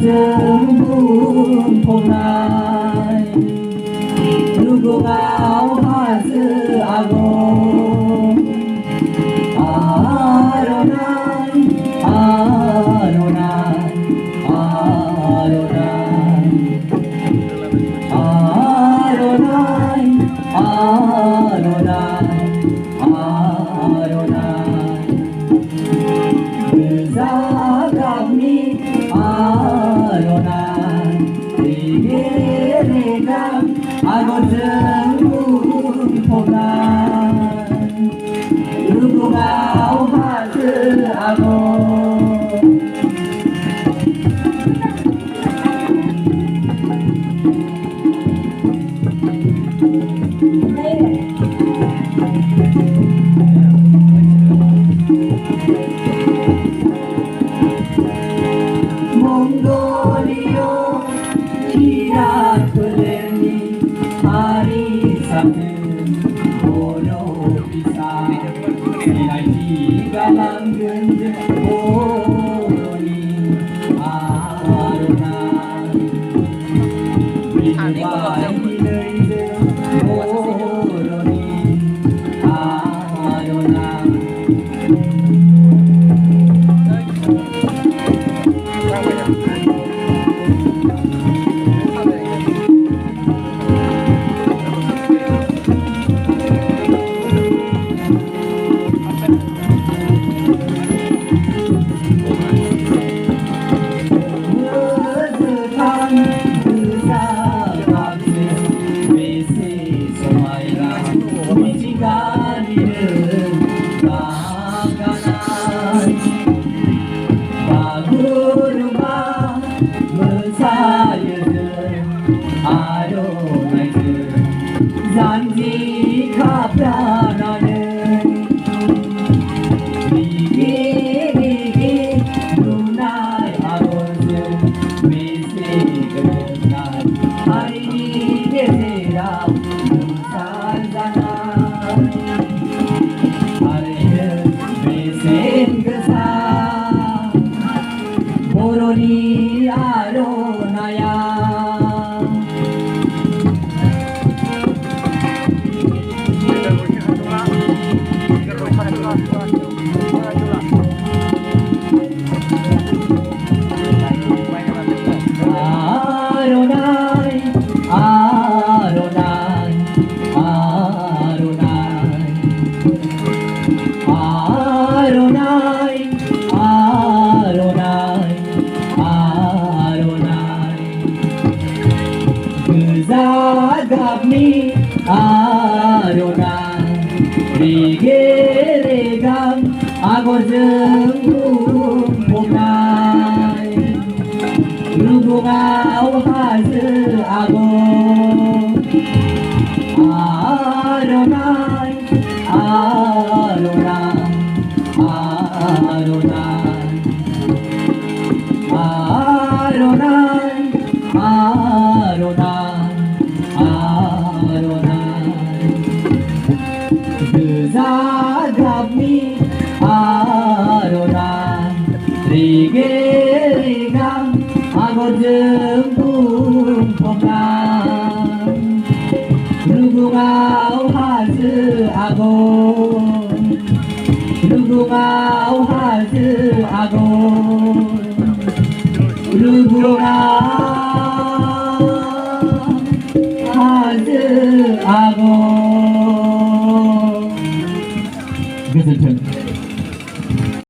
rừng buông hôm nay 누구 하즈 아고 아로나이 아로나이 아로나이 아로나이 아로나이 아로나이 그사감이 아로나이 이게레감 아고증 봄날 누구가 하즈 아고 몽골이요 기라클레니 하리사트 모노비사 이날기가 남근 모니 아로나 위와이너이드 모로니 아로나 잔디 카프라나는 리기 누나의 아버지 미식은 날 하이니 계세라 눈산자나 하리는 미생 그사 보로니 아로나야 Zagabni Arona이 리게레감 아고증 봄날 누구가 하즈 아고 아로나이 아로나이 아로나이 아로나이 아로나이 그사갑니 아로나이 리게리감 아고증 봄날 누구가 하즈 아고 누구가 하즈 아고 누구가 하즈 아고